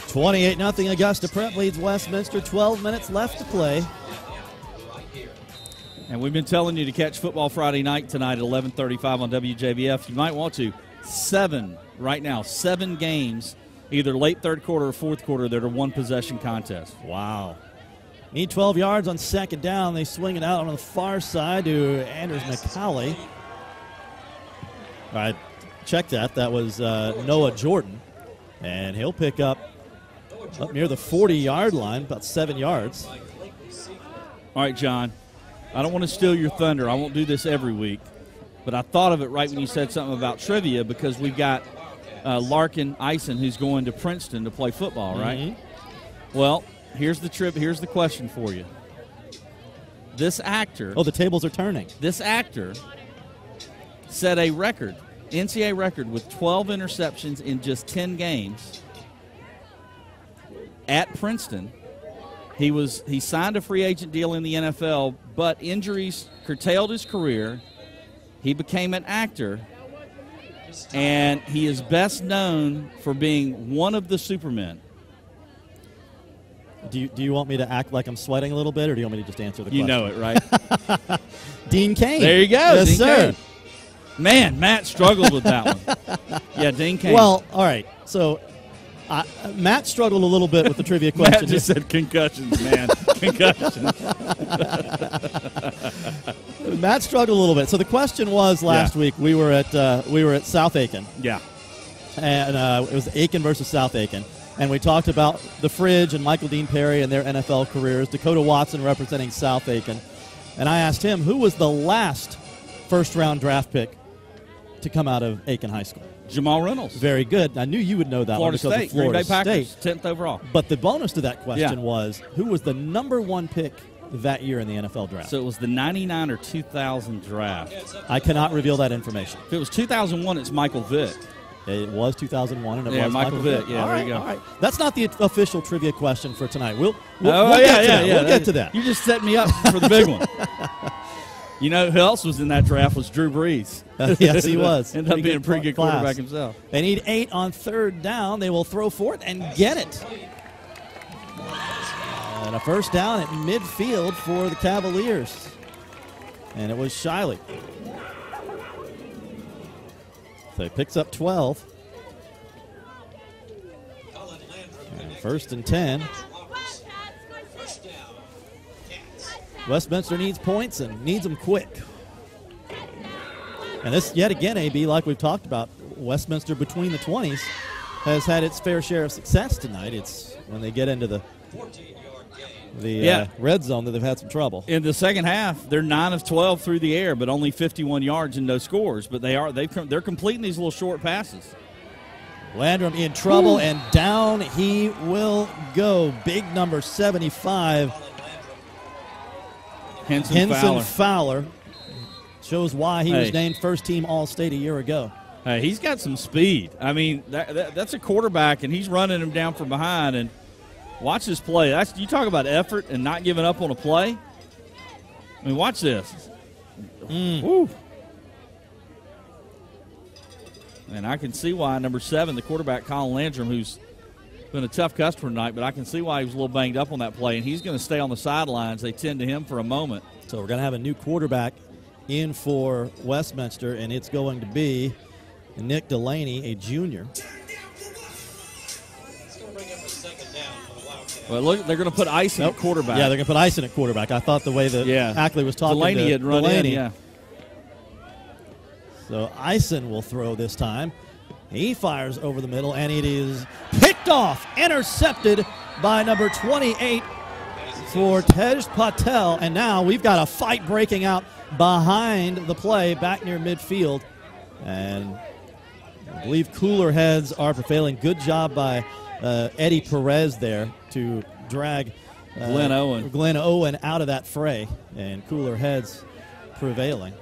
28-0 Augusta Prep leads Westminster. 12 minutes left to play. And we've been telling you to catch Football Friday night tonight at 11:35 on WJBF. You might want to. 7 games, either late third quarter or fourth quarter, that are one-possession contests. Wow. Need 12 yards on second down. They swing it out on the far side to Anders McCauley. All right, check that. That was Noah Jordan. And he'll pick up near the 40-yard line, about 7 yards. All right, John, I don't want to steal your thunder. I won't do this every week. But I thought of it right when you said something about trivia, because we've got Larkin Eisen, who's going to Princeton to play football, right? Mm-hmm. Well, here's the question for you. This actor. Oh, the tables are turning. This actor set a record, NCAA record, with 12 interceptions in just 10 games at Princeton. He signed a free agent deal in the NFL, but injuries curtailed his career. He became an actor, and he is best known for being one of the Supermen. Do you want me to act like I'm sweating a little bit, or do you want me to just answer the question? You know it, right? Dean Cain. There you go. Yes, Dean sir. Cain. Man, Matt struggled with that one. Yeah, Dean Cain. Well, all right. So Matt struggled a little bit with the trivia question. Matt just said concussions, man. Concussions. Matt struggled a little bit. So the question was last week we were at South Aiken. Yeah. And it was Aiken versus South Aiken. And we talked about the Fridge and Michael Dean Perry and their NFL careers, Dakota Watson representing South Aiken. And I asked him, who was the last first-round draft pick to come out of Aiken High School? Jamal Reynolds. Very good. I knew you would know that Florida one because State, of Florida Green Bay Packers, State. 10th overall. But the bonus to that question was, who was the number one pick that year in the NFL draft? So it was the 99 or 2000 draft. I cannot reveal that information. If it was 2001, it's Michael Vick. It was 2001, and it was Michael Vick. Yeah, all there right, you go. All right. That's not the official trivia question for tonight. We'll get to that. You just set me up for the big one. You know who else was in that draft was Drew Brees. Yes, he was. Ended up being a pretty good quarterback himself. They need 8 on third down. They will throw for it and get it. And a first down at midfield for the Cavaliers. And it was Shiley. So he picks up 12. And first and 10. Westminster needs points and needs them quick. And this, yet again, AB, like we've talked about, Westminster between the 20s has had its fair share of success tonight. It's when they get into the red zone that they've had some trouble. In the second half, they're 9 of 12 through the air, but only 51 yards and no scores. But they're completing these little short passes. Landrum in trouble, and down he will go. Big number 75. Henson Fowler shows why he was named first-team All-State a year ago. Hey, he's got some speed. I mean, that's a quarterback, and he's running him down from behind. And watch this play. You talk about effort and not giving up on a play. I mean, watch this. Woo. And I can see why number 7, the quarterback, Colin Landrum, who's been a tough customer tonight, but I can see why he was a little banged up on that play, and he's going to stay on the sidelines. They tend to him for a moment. So we're going to have a new quarterback in for Westminster, and it's going to be Nick Delaney, a junior. Well, look, they're going to put Ison at quarterback. Yeah, they're going to put Ison at quarterback. I thought the way that Ackley was talking Delaney to had run Delaney. in, yeah. So Ison will throw this time. He fires over the middle, and it is picked off, intercepted by number 28 for Tej Patel. And now we've got a fight breaking out behind the play back near midfield. And I believe cooler heads are prevailing. Good job by Eddie Perez there to drag Glenn Owen out of that fray, and cooler heads prevailing.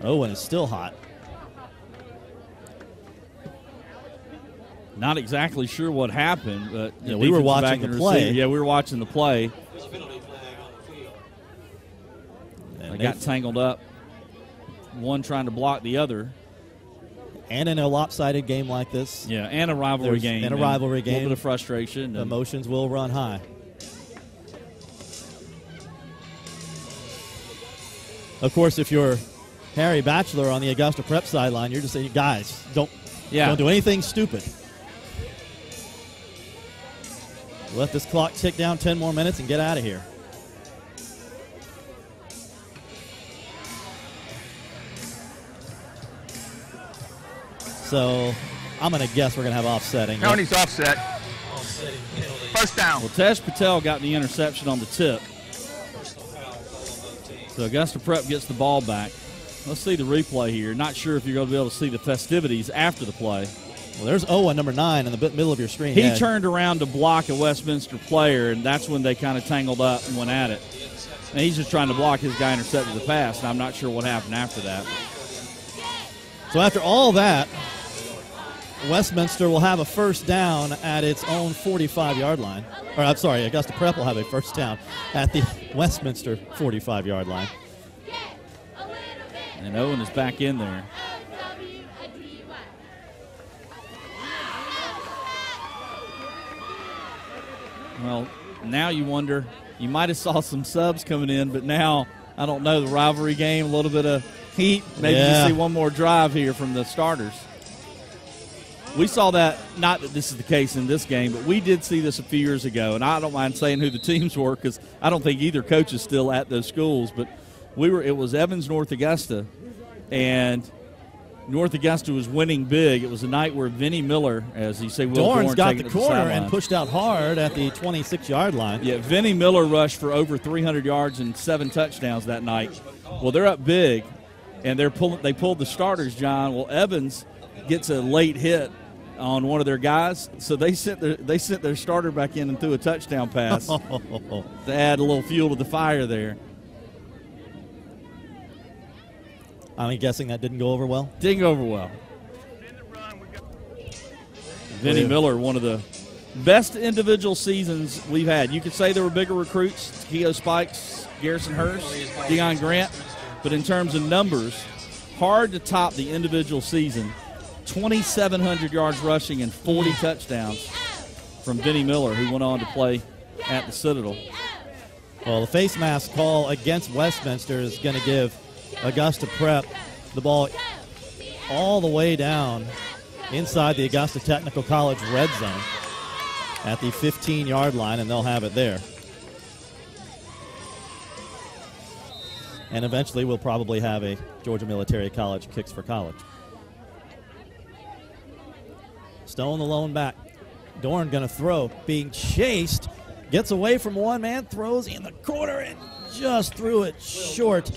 Owen is still hot. Not exactly sure what happened, but we were watching the play. Yeah, we were watching the play. They got tangled up. One trying to block the other. And in a lopsided game like this. Yeah, and a rivalry game. And a rivalry game. A little bit of frustration. Emotions will run high. Of course, if you're Harry Batchelor on the Augusta Prep sideline, you're just saying, guys, don't do anything stupid. Let this clock tick down 10 more minutes and get out of here. So I'm going to guess we're going to have offsetting. County's offset. First down. Well, Tej Patel got the interception on the tip. So Augusta Prep gets the ball back. Let's see the replay here. Not sure if you're going to be able to see the festivities after the play. Well, there's Owen, number 9, in the middle of your screen. He turned around to block a Westminster player, and that's when they kind of tangled up and went at it. And he's just trying to block his guy intercepted the pass, and I'm not sure what happened after that. So after all that, Westminster will have a first down at its own 45-yard line. Or I'm sorry, Augusta Prep will have a first down at the Westminster 45-yard line. And Owen is back in there. Well, now you wonder, you might have saw some subs coming in, but now, I don't know, the rivalry game, a little bit of heat. Maybe you see one more drive here from the starters. We saw that, not that this is the case in this game, but we did see this a few years ago, and I don't mind saying who the teams were because I don't think either coach is still at those schools, but it was Evans North Augusta, and North Augusta was winning big. It was a night where Vinnie Miller, as he said, Dorn's got the corner and pushed out hard at the 26-yard line. Yeah, Vinnie Miller rushed for over 300 yards and 7 touchdowns that night. Well, they're up big, and they pulled the starters, John. Well, Evans gets a late hit on one of their guys, so they sent their starter back in and threw a touchdown pass to add a little fuel to the fire there. I'm guessing that didn't go over well? Didn't go over well. Vinnie Miller, one of the best individual seasons we've had. You could say there were bigger recruits, Keogh Spikes, Garrison Hurst, Deion Grant, but in terms of numbers, hard to top the individual season. 2,700 yards rushing and 40 touchdowns from Vinnie Miller, who went on to play at the Citadel. Well, the face mask call against Westminster is going to give Augusta Prep the ball all the way down inside the Augusta Technical College red zone at the 15-yard line, and they'll have it there. And eventually we'll probably have a Georgia Military College kicks for college. Stone the lone back. Dorn going to throw. Being chased. Gets away from one man. Throws in the corner and just threw it short.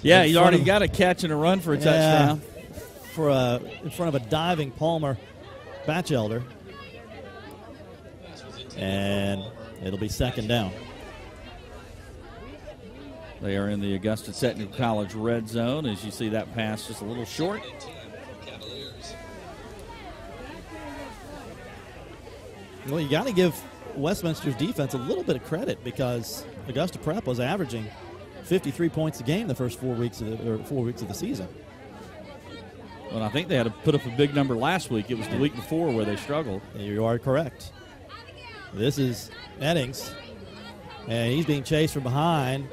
Yeah, he's already got a catch and a run for a touchdown. In front of a diving Palmer Batchelder. And it'll be second down. They are in the Augusta Technical College red zone. As you see, that pass just a little short. Well, you got to give Westminster's defense a little bit of credit because Augusta Prep was averaging 53 points a game the first 4 weeks of the season. Well, I think they had to put up a big number last week. It was the week before where they struggled. You are correct. This is Eddings, and he's being chased from behind.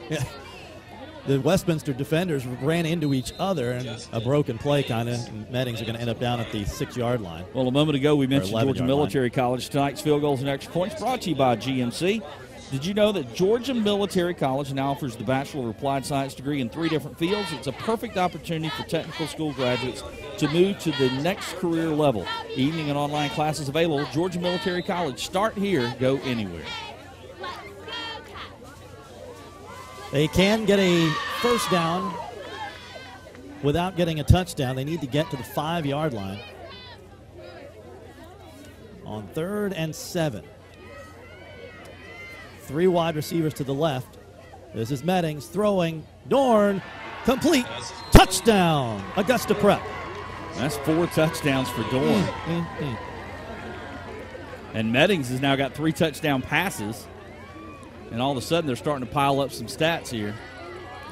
The Westminster defenders ran into each other, and a broken play kind of, and Eddings are going to end up down at the 6-yard line. Well, a moment ago we mentioned Georgia Military College. Tonight's field goals and extra points brought to you by GMC. Did you know that Georgia Military College now offers the Bachelor of Applied Science degree in 3 different fields? It's a perfect opportunity for technical school graduates to move to the next career level. Evening and online classes available. Georgia Military College. Start here, go anywhere. They can get a first down without getting a touchdown. They need to get to the 5-yard line on 3rd and 7. 3 wide receivers to the left. This is Meddings throwing. Dorn, complete. Touchdown, Augusta Prep. That's 4 touchdowns for Dorn. And Meddings has now got 3 touchdown passes. And all of a sudden, they're starting to pile up some stats here.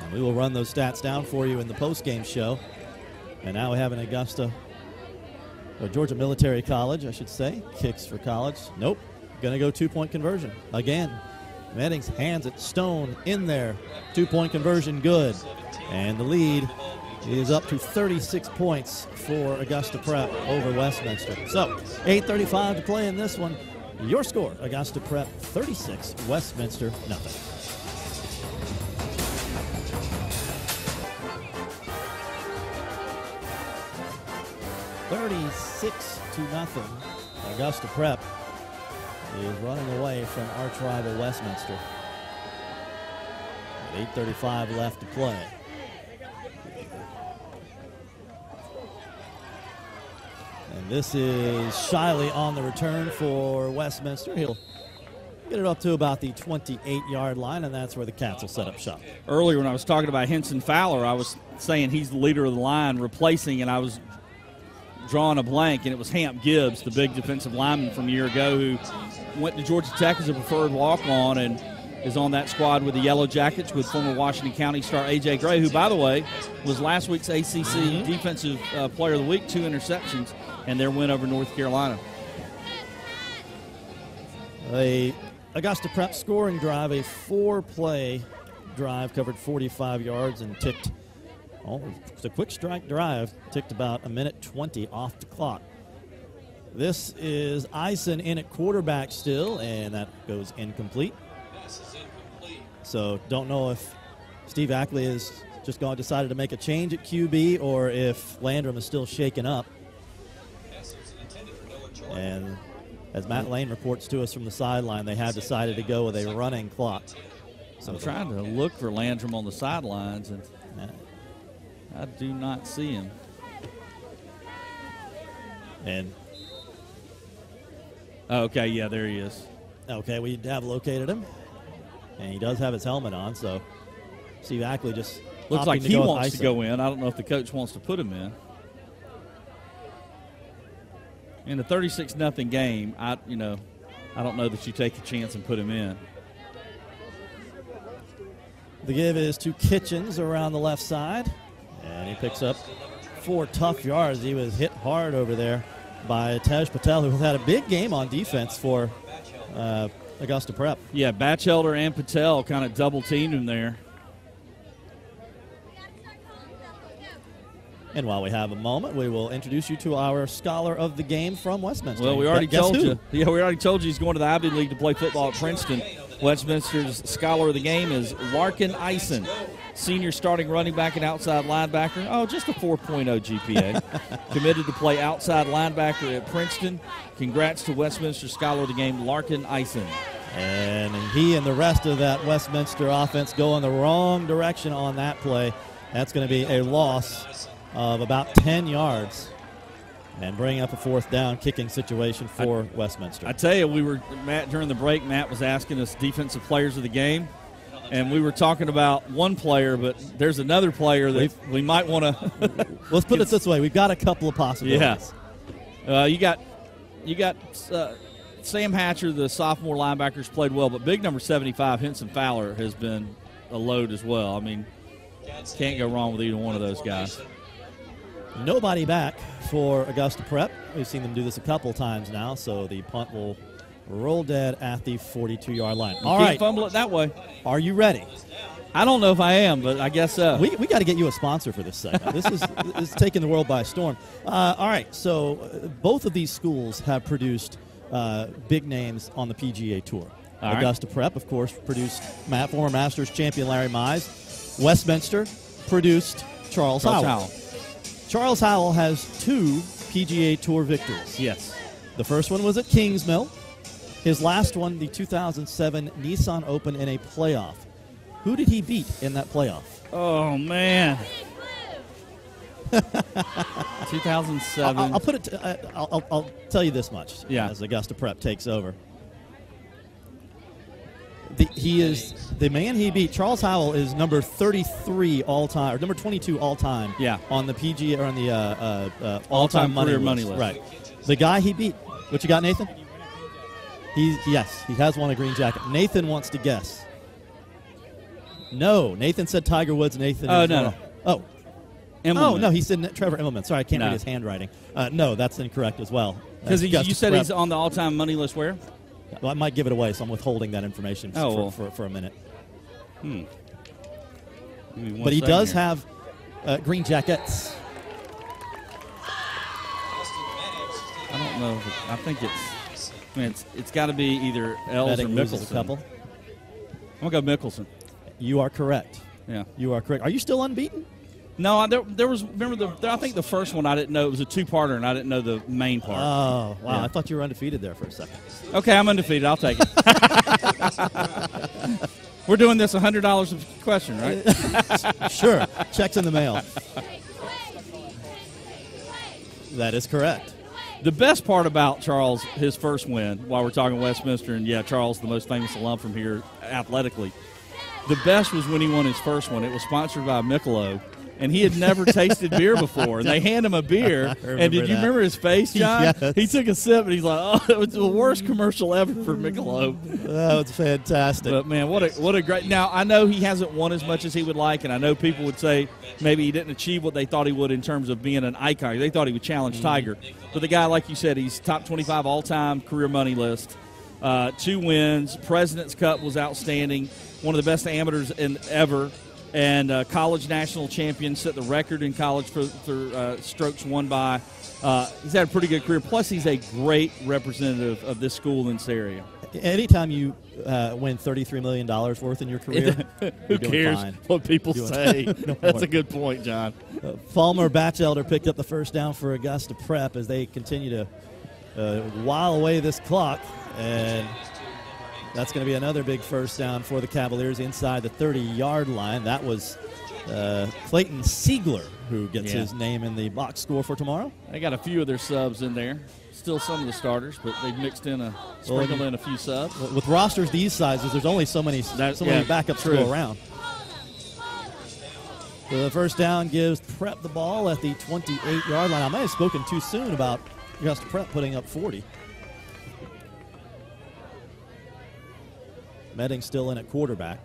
And we will run those stats down for you in the postgame show. And now we have an Augusta or Georgia Military College, I should say, kicks for college. Nope. Going to go 2-point conversion. Again, Meddings hands it. Stone in there. 2-point conversion good. And the lead is up to 36 points for Augusta Prep over Westminster. So, 8:35 to play in this one. Your score, Augusta Prep 36, Westminster nothing. $36-0. Augusta Prep is running away from arch rival Westminster. 8:35 left to play. And this is Shiley on the return for Westminster. He'll get it up to about the 28-yard line, and that's where the Cats will set up shop. Earlier when I was talking about Henson Fowler, I was saying he's the leader of the line replacing, and I was drawing a blank, and it was Hamp Gibbs, the big defensive lineman from a year ago who went to Georgia Tech as a preferred walk-on and is on that squad with the Yellow Jackets with former Washington County star A.J. Gray, who, by the way, was last week's ACC Defensive Player of the Week, 2 interceptions, and their win over North Carolina. A Augusta Prep scoring drive, a 4-play drive, covered 45 yards and ticked. Oh, it's a quick strike drive. Ticked about 1:20 off the clock. This is Eisen in at quarterback still, and that goes incomplete. So don't know if Steve Ackley has just decided to make a change at QB or if Landrum is still shaken up. And as Matt Lane reports to us from the sideline, they have decided to go with a running clock. So I'm trying to look for Landrum on the sidelines, and I do not see him. And okay, yeah, there he is. Okay, we have located him, and he does have his helmet on. So Steve Ackley just looks like he wants to go in. in. I don't know if the coach wants to put him in. In a 36-0 game, I don't know that you take a chance and put him in. The give is to Kitchens around the left side, and he picks up 4 tough yards. He was hit hard over there by Tej Patel, who had a big game on defense for Augusta Prep. Yeah, Batchelder and Patel kind of double-teamed him there. And while we have a moment, we will introduce you to our scholar of the game from Westminster. Well, we already told you. Yeah, we already told you he's going to the Ivy League to play football at Princeton. Westminster's scholar of the game is Larkin Eisen, senior starting running back and outside linebacker. Oh, just a 4.0 GPA. Committed to play outside linebacker at Princeton. Congrats to Westminster scholar of the game, Larkin Eisen. And he and the rest of that Westminster offense go in the wrong direction on that play. That's going to be a loss of about 10 yards and bring up a 4th down kicking situation for Westminster. I tell you, Matt, during the break, Matt was asking us defensive players of the game, and we were talking about one player, but there's another player that we might want to. Let's put it this way. We've got a couple of possibilities. Yeah. You got Sam Hatcher, the sophomore linebackers, played well, but big number 75, Henson Fowler, has been a load as well. I mean, can't go wrong with either one of those guys. Nobody back for Augusta Prep. We've seen them do this a couple times now, so the punt will roll dead at the 42-yard line. All right. Fumble it that way. Are you ready? I don't know if I am, but I guess so. We got to get you a sponsor for this segment. This is taking the world by storm. All right, so both of these schools have produced big names on the PGA Tour. Augusta Prep, of course, produced former Masters champion Larry Mize. Westminster produced Charles Howell. Charles Howell has 2 PGA Tour victories. Yes. The first one was at Kingsmill. His last one, the 2007 Nissan Open in a playoff. Who did he beat in that playoff? Oh, man. 2007. I'll put it. I'll tell you this much. Yeah. As Augusta Prep takes over, he is the man he beat. Charles Howell is number 33 all time, or number 22 all time. Yeah. On the PGA or on the all-time money list. list. Right. The guy he beat. What you got, Nathan? He has won a green jacket. Nathan wants to guess. No, Nathan said Tiger Woods. Nathan. Oh, no. Oh. Immelman. Oh, no, he said Trevor Immelman. Sorry, I can't No. read his handwriting. No, that's incorrect as well. Because you Augusta said Prep. he's on the all-time money list where? Well, I might give it away, so I'm withholding that information for a minute. Give me one But he second does here. have Green Jackets. I don't know. I think it's got to be either Els or Betting loses Mickelson. a couple. I'm going to go Mickelson. You are correct. Yeah. You are correct. Are you still unbeaten? No, there was. Remember I think the first one I didn't know it was a two-parter, and I didn't know the main part. Oh, wow. Yeah. I thought you were undefeated there for a second. Okay, I'm undefeated. I'll take it. We're doing this $100 a question, right? Sure. Checks in the mail. That is correct. The best part about Charles, his first win, while we're talking Westminster, and yeah, Charles, the most famous alum from here athletically, the best was when he won his first one. It was sponsored by Michelob, and he had never tasted beer before. And they hand him a beer, and did you remember his face, John? Yes. He took a sip, and he's like, "Oh, it was the worst commercial ever for Michelob." That was fantastic. But man, what a great! Now I know he hasn't won as much as he would like, and I know people would say maybe he didn't achieve what they thought he would in terms of being an icon. They thought he would challenge Tiger, but the guy, like you said, he's top 25 all-time career money list. 2 wins. President's Cup was outstanding. One of the best amateurs ever. And college national champion, set the record in college for strokes won by. He's had a pretty good career. Plus, he's a great representative of this school in this area. Anytime you win $33 million worth in your career, Who you're doing cares fine. what people Doing say? Don't That's worry. a good point, John. Falmer Batchelder picked up the first down for Augusta Prep as they continue to while away this clock. And that's going to be another big first down for the Cavaliers inside the 30-yard line. That was Clayton Siegler who gets his name in the box score for tomorrow. They got a few of their subs in there. Still some of the starters, but they've sprinkled in a few subs. With rosters these sizes, there's only so many backups to go around. So the first down gives Prep the ball at the 28-yard line. I might have spoken too soon about Augusta Prep putting up 40. Medding still in at quarterback.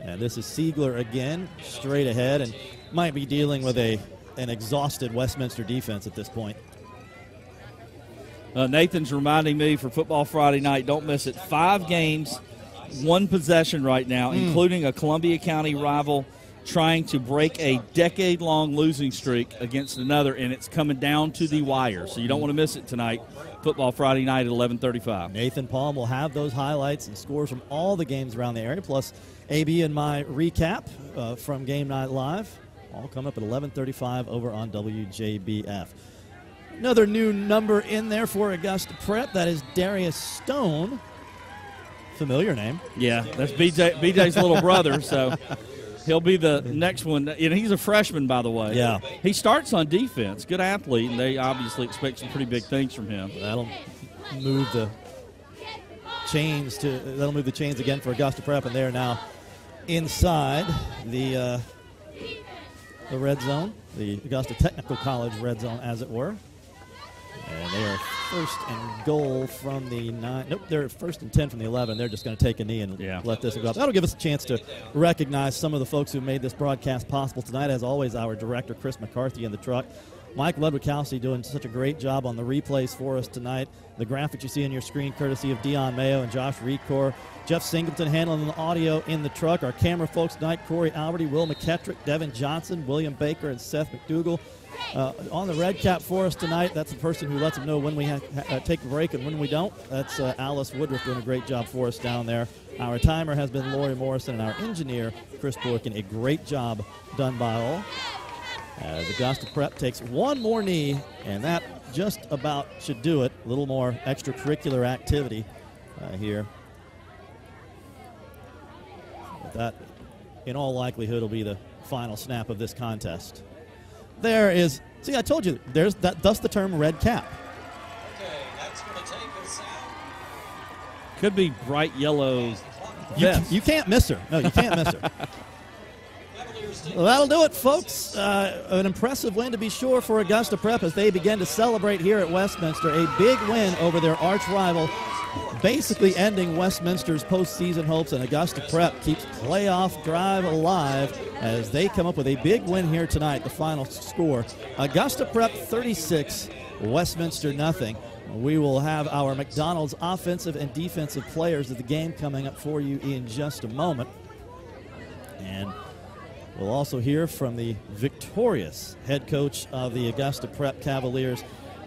And this is Siegler again, straight ahead, and might be dealing with an exhausted Westminster defense at this point. Nathan's reminding me for Football Friday night, don't miss it. 5 games, 1 possession right now, including a Columbia County rival trying to break a decade-long losing streak against another, and it's coming down to the wire. So you don't want to miss it tonight. Football Friday night at 11:35. Nathan Palm will have those highlights and scores from all the games around the area, plus AB and my recap from Game Night Live. All come up at 11:35 over on WJBF. Another new number in there for Augusta Prep. That is Darius Stone. Familiar name. Yeah, that's BJ's little brother, so he'll be the next one. And he's a freshman, by the way. Yeah. He starts on defense. Good athlete, and they obviously expect some pretty big things from him. That'll move the chains again for Augusta Prep, and they're now inside the red zone, the Augusta Technical College red zone, as it were. And they are first and goal from the 9. Nope, they're first and 10 from the 11. They're just going to take a knee and let this go up. That'll give us a chance to recognize some of the folks who made this broadcast possible tonight. As always, our director, Chris McCarthy, in the truck. Mike Ludwikowski doing such a great job on the replays for us tonight. The graphic you see on your screen, courtesy of Dion Mayo and Josh Recor. Jeff Singleton handling the audio in the truck. Our camera folks tonight, Corey Alberty, Will McKettrick, Devin Johnson, William Baker, and Seth McDougall. On the red cap for us tonight, that's the person who lets them know when we take a break and when we don't. That's Alice Woodruff doing a great job for us down there. Our timer has been Lori Morrison, and our engineer, Chris Borkin. A great job done by all. As Augusta Prep takes one more knee, and that just about should do it. A little more extracurricular activity here. But that, in all likelihood, will be the final snap of this contest. There is, see, I told you, thus the term red cap. Okay, that's going to take us out. Could be bright yellow vest. You can't miss her. No, you can't miss her. Well, that'll do it, folks. An impressive win, to be sure, for Augusta Prep as they begin to celebrate here at Westminster. A big win over their arch rival, basically ending Westminster's postseason hopes, and Augusta Prep keeps playoff drive alive as they come up with a big win here tonight. The final score, Augusta Prep 36, Westminster nothing. We will have our McDonald's offensive and defensive players of the game coming up for you in just a moment. And we'll also hear from the victorious head coach of the Augusta Prep Cavaliers,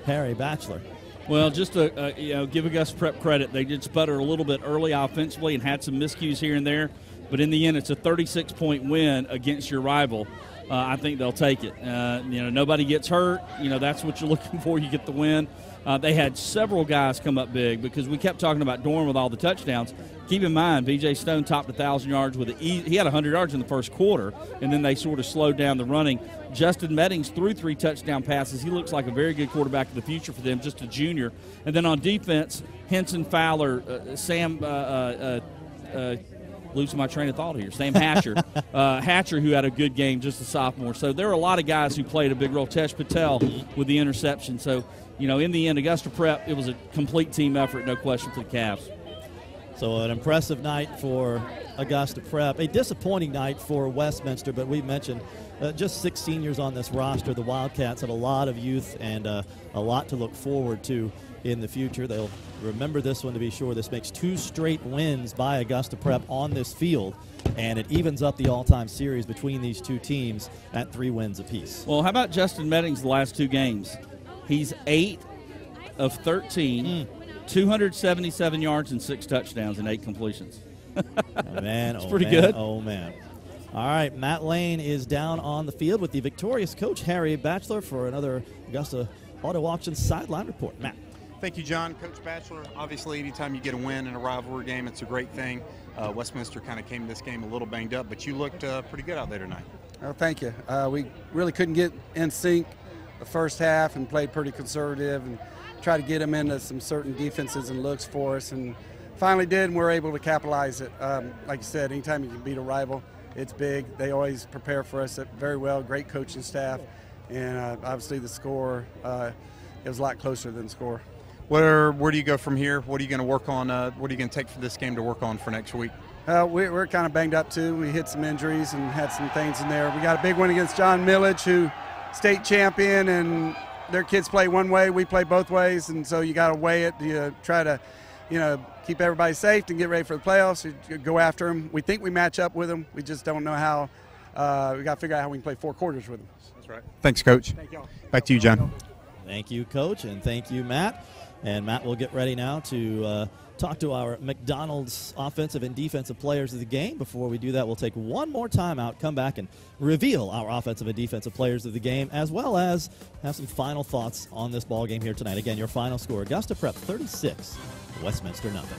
Harry Batchelor. Well, just to give Augusta Prep credit, they did sputter a little bit early offensively and had some miscues here and there. But in the end, it's a 36-point win against your rival. I think they'll take it. Nobody gets hurt. That's what you're looking for. You get the win. They had several guys come up big because we kept talking about Dorn with all the touchdowns. Keep in mind, B.J. Stone topped 1,000 yards with he had 100 yards in the first quarter, and then they sort of slowed down the running. Justin Meddings threw 3 touchdown passes. He looks like a very good quarterback in the future for them, just a junior. And then on defense, Henson Fowler, Sam losing my train of thought here. Sam Hatcher, who had a good game, just a sophomore. So there are a lot of guys who played a big role. Tesh Patel with the interception. So, in the end, Augusta Prep, it was a complete team effort, no question, for the Cavs. So an impressive night for Augusta Prep. A disappointing night for Westminster, but we mentioned just 6 seniors on this roster. The Wildcats have a lot of youth and a lot to look forward to in the future. They'll remember this one to be sure. This makes 2 straight wins by Augusta Prep on this field, and it evens up the all-time series between these 2 teams at 3 wins apiece. Well, how about Justin Meddings the last 2 games? He's 8 of 13, 277 yards and 6 touchdowns and 8 completions. Man, it's pretty good. Oh, man. All right, Matt Lane is down on the field with the victorious coach, Harry Batchelor, for another Augusta Auto Auction sideline report. Matt. Thank you, John. Coach Batchelor, obviously anytime you get a win in a rivalry game, it's a great thing. Westminster kind of came to this game a little banged up, but you looked pretty good out there tonight. Oh, thank you. We really couldn't get in sync the first half and played pretty conservative and tried to get them into some certain defenses and looks for us, and finally did, and we were able to capitalize it. Like you said, anytime you can beat a rival, it's big. They always prepare for us very well, great coaching staff, and obviously the score, it was a lot closer than the score. Where do you go from here? What are you going to work on? What are you going to take for this game to work on for next week? We're kind of banged up too. We hit some injuries and had some things in there. We got a big one against John Millage, who state champion, and their kids play one way, we play both ways, and so you got to weigh it. You try to, keep everybody safe and get ready for the playoffs. You go after them. We think we match up with them. We just don't know how. We got to figure out how we can play 4 quarters with them. That's right. Thanks, Coach. Thank y'all. Back to you, John. Thank you, Coach, and thank you, Matt. And Matt will get ready now to talk to our McDonald's offensive and defensive players of the game. Before we do that, we'll take one more timeout, come back and reveal our offensive and defensive players of the game, as well as have some final thoughts on this ball game here tonight. Again, your final score, Augusta Prep 36, Westminster nothing.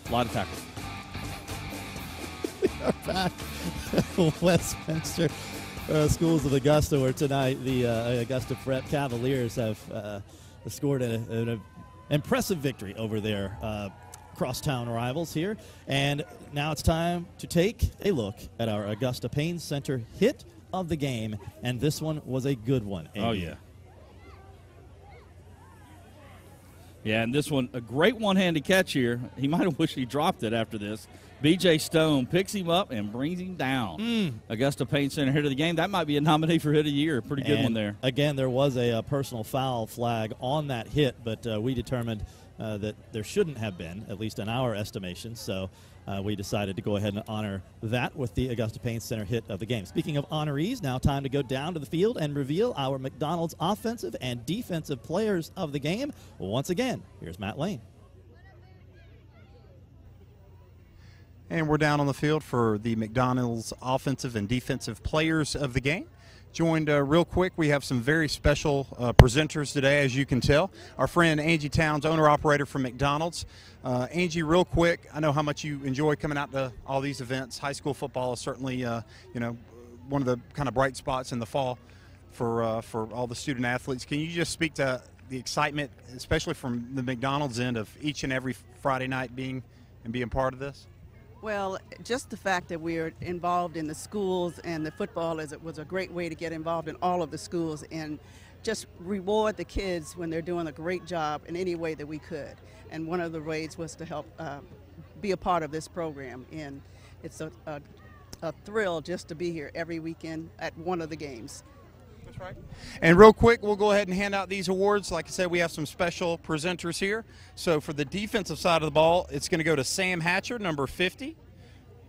A lot of tackles. We are back. Westminster Schools of Augusta, where tonight the Augusta Prep Cavaliers have scored an impressive victory over their crosstown rivals here. And now it's time to take a look at our Augusta Payne Center hit of the game, and this one was a good one. Oh, yeah. Yeah, and this one, a great one-handed catch here. He might have wished he dropped it after this. B.J. Stone picks him up and brings him down. Augusta Payne Center hit of the game. That might be a nominee for hit of the year. Pretty good one there. Again, there was a personal foul flag on that hit, but we determined that there shouldn't have been, at least in our estimation. So we decided to go ahead and honor that with the Augusta Payne Center hit of the game. Speaking of honorees, now time to go down to the field and reveal our McDonald's offensive and defensive players of the game. Once again, here's Matt Lane. And we're down on the field for the McDonald's offensive and defensive players of the game. Joined real quick, we have some very special presenters today, as you can tell. Our friend Angie Towns, owner-operator from McDonald's. Angie, real quick, I know how much you enjoy coming out to all these events. High school football is certainly, one of the kind of bright spots in the fall for all the student athletes. Can you just speak to the excitement, especially from the McDonald's end, of each and every Friday night being part of this? Well, just the fact that we're involved in the schools and the football was a great way to get involved in all of the schools and just reward the kids when they're doing a great job in any way that we could. And one of the ways was to help be a part of this program. And it's a thrill just to be here every weekend at one of the games. That's right. And real quick, we'll go ahead and hand out these awards. Like I said, we have some special presenters here. So for the defensive side of the ball, it's going to go to Sam Hatcher, number 50.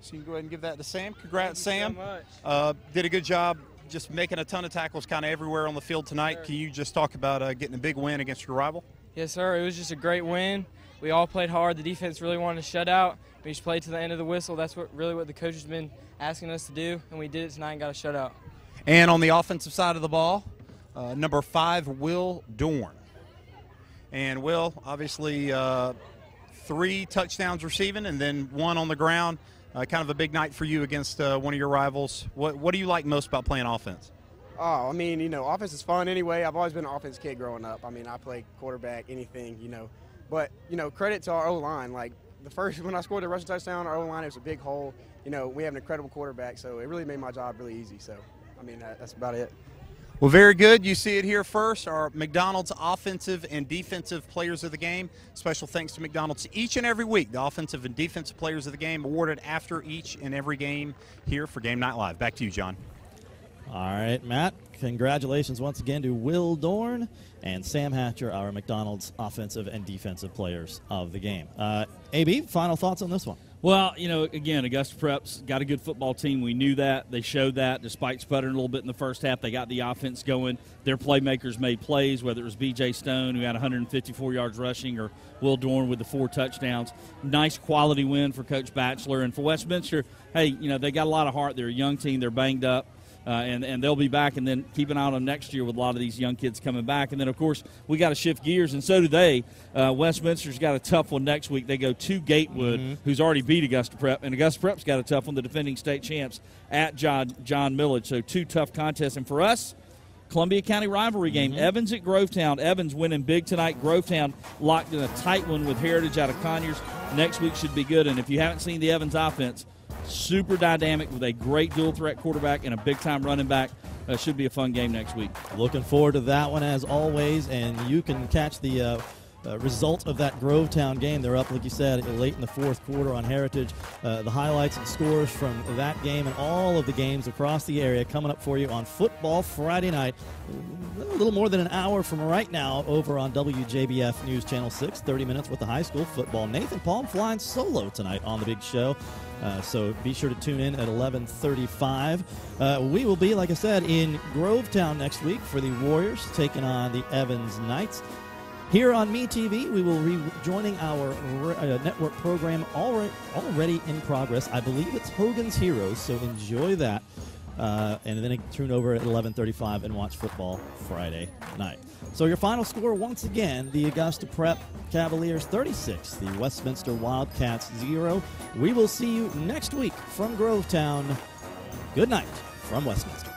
So you can go ahead and give that to Sam. Congrats, Sam. Thank you so much. Did a good job just making a ton of tackles kind of everywhere on the field tonight. Sure. Can you just talk about getting a big win against your rival? Yes, sir. It was just a great win. We all played hard. The defense really wanted to shut out. We just played to the end of the whistle. That's what the coach has been asking us to do, and we did it tonight and got a shutout. And on the offensive side of the ball, number 5, Will Dorn. And Will, obviously 3 touchdowns receiving and then 1 on the ground. Kind of a big night for you against one of your rivals. What do you like most about playing offense? Oh, I mean, offense is fun anyway. I've always been an offense kid growing up. I mean, I play quarterback, anything, But, credit to our O-line. Like, when I scored the rushing touchdown, our O-line, it was a big hole. We have an incredible quarterback, so it really made my job really easy. So, I mean, that's about it. Well, very good. You see it here first. Our McDonald's offensive and defensive players of the game. Special thanks to McDonald's each and every week. The offensive and defensive players of the game awarded after each and every game here for Game Night Live. Back to you, John. All right, Matt. Congratulations once again to Will Dorn and Sam Hatcher, our McDonald's offensive and defensive players of the game. AB, final thoughts on this one? Well, again, Augusta Prep's got a good football team. We knew that. They showed that. Despite sputtering a little bit in the first half, they got the offense going. Their playmakers made plays, whether it was B.J. Stone, who had 154 yards rushing, or Will Dorn with the 4 touchdowns. Nice quality win for Coach Batchelor. And for Westminster, hey, they got a lot of heart. They're a young team. They're banged up. And they'll be back, and then keep an eye on them next year with a lot of these young kids coming back. And then, of course, we got to shift gears, and so do they. Westminster's got a tough one next week. They go to Gatewood, who's already beat Augusta Prep, and Augusta Prep's got a tough one, the defending state champs, at John Millage. So 2 tough contests. And for us, Columbia County rivalry game, Evans at Grovetown. Evans winning big tonight. Grovetown locked in a tight one with Heritage out of Conyers. Next week should be good. And if you haven't seen the Evans offense, super dynamic with a great dual-threat quarterback and a big-time running back. Should be a fun game next week. Looking forward to that one as always, and you can catch the result of that Grovetown game. They're up, like you said, late in the 4th quarter on Heritage. The highlights and scores from that game and all of the games across the area coming up for you on Football Friday night. A little more than an hour from right now over on WJBF News Channel 6, 30 minutes with the high school football. Nathan Palm flying solo tonight on the big show. So be sure to tune in at 11:35. We will be, like I said, in Grovetown next week for the Warriors taking on the Evans Knights. Here on MeTV, we will be joining our network program already in progress. I believe it's Hogan's Heroes, so enjoy that. And then tune over at 11:35 and watch Football Friday night. So your final score, once again, the Augusta Prep Cavaliers 36, the Westminster Wildcats 0. We will see you next week from Grovetown. Good night from Westminster.